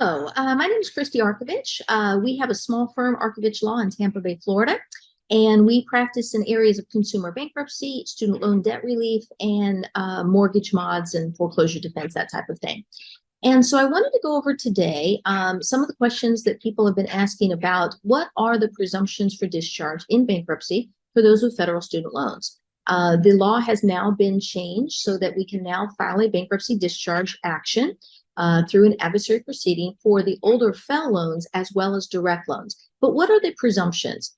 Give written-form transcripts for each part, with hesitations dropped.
My name is Christie Arkovich. We have a small firm, Arkovich Law, in Tampa Bay, Florida, and we practice in areas of consumer bankruptcy, student loan debt relief, and mortgage mods and foreclosure defense, that type of thing. And so I wanted to go over today some of the questions that people have been asking about what are the presumptions for discharge in bankruptcy for those with federal student loans. The law has now been changed so that we can now file a bankruptcy discharge action through an adversary proceeding for the older FFEL loans as well as direct loans. But what are the presumptions?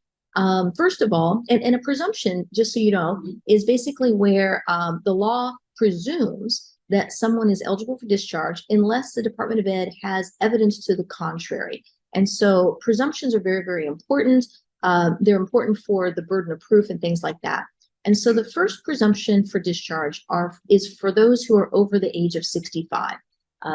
First of all, and a presumption, just so you know, is basically where the law presumes that someone is eligible for discharge unless the Department of Ed has evidence to the contrary. And so presumptions are very, very important. They're important for the burden of proof and things like that. And so the first presumption for discharge is for those who are over the age of 65.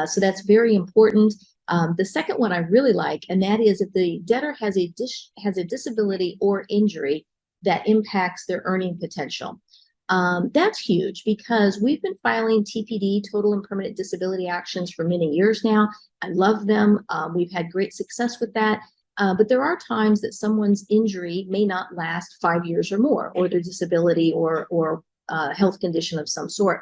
So that's very important. The second one I really like, and that is if the debtor has a disability or injury that impacts their earning potential. That's huge because we've been filing TPD, total and permanent disability actions, for many years now. I love them. We've had great success with that. But there are times that someone's injury may not last 5 years or more, or their disability or health condition of some sort.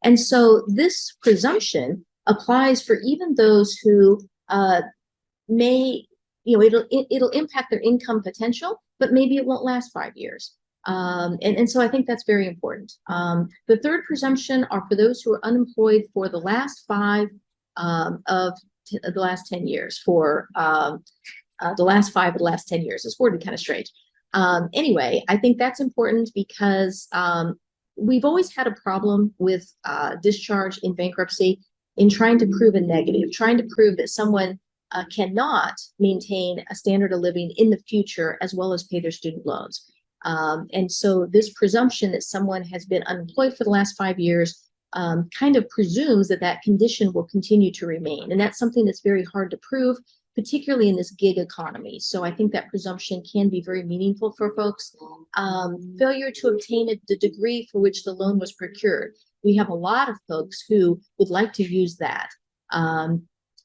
And so this presumption applies for even those who may, it'll impact their income potential, but maybe it won't last 5 years. And so I think that's very important. The third presumption are for those who are unemployed for the last five of the last 10 years, for the last 5 of the last 10 years. It's worded kind of strange. Anyway, I think that's important because we've always had a problem with discharge in bankruptcy in trying to prove a negative, trying to prove that someone cannot maintain a standard of living in the future as well as pay their student loans. And so this presumption that someone has been unemployed for the last 5 years kind of presumes that that condition will continue to remain. And that's something that's very hard to prove, particularly in this gig economy. So I think that presumption can be very meaningful for folks. Failure to obtain the degree for which the loan was procured. We have a lot of folks who would like to use that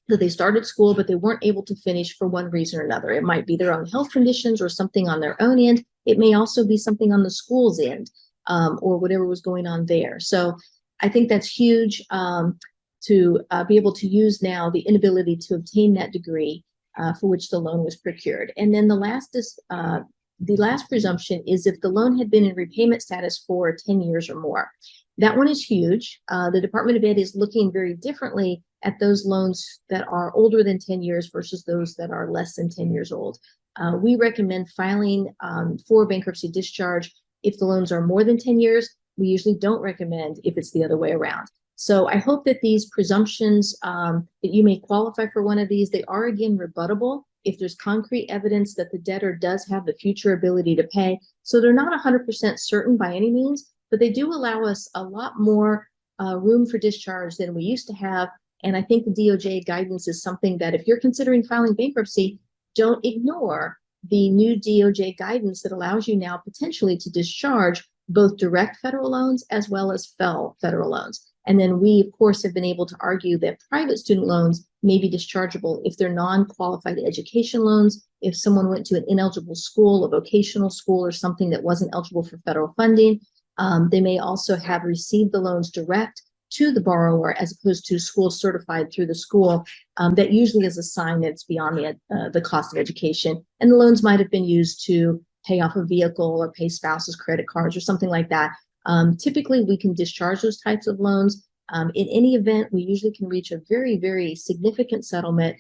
they started school, but they weren't able to finish for one reason or another. It might be their own health conditions or something on their own end. It may also be something on the school's end or whatever was going on there. So I think that's huge to be able to use now the inability to obtain that degree for which the loan was procured. And then the last presumption is if the loan had been in repayment status for 10 years or more. That one is huge. The Department of Ed is looking very differently at those loans that are older than 10 years versus those that are less than 10 years old. We recommend filing for bankruptcy discharge if the loans are more than 10 years. We usually don't recommend if it's the other way around. So I hope that these presumptions, that you may qualify for one of these. They are, again, rebuttable if there's concrete evidence that the debtor does have the future ability to pay. So they're not 100% certain by any means, but they do allow us a lot more room for discharge than we used to have. And I think the DOJ guidance is something that if you're considering filing bankruptcy, don't ignore the new DOJ guidance that allows you now potentially to discharge both direct federal loans as well as FFEL federal loans. And then we, of course, have been able to argue that private student loans may be dischargeable if they're non-qualified education loans, if someone went to an ineligible school, a vocational school, or something that wasn't eligible for federal funding. They may also have received the loans direct to the borrower as opposed to school certified through the school. That usually is a sign that it's beyond the cost of education. And the loans might have been used to pay off a vehicle or pay spouses' credit cards or something like that. Typically, we can discharge those types of loans. In any event, we usually can reach a very, very significant settlement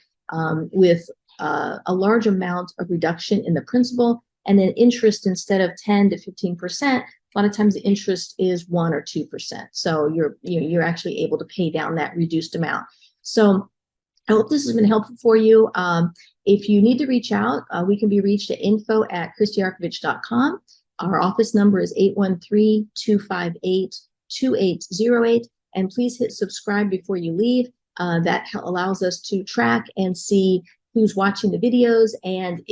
with a large amount of reduction in the principal, and then interest, instead of 10 to 15%, a lot of times the interest is 1 or 2%. So you're actually able to pay down that reduced amount. So I hope this has been helpful for you. If you need to reach out, we can be reached at info@christiearkovich.com. Our office number is 813-258-2808. And please hit subscribe before you leave. That allows us to track and see who's watching the videos and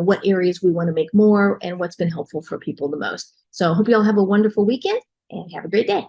what areas we want to make more and what's been helpful for people the most. So I hope you all have a wonderful weekend and have a great day.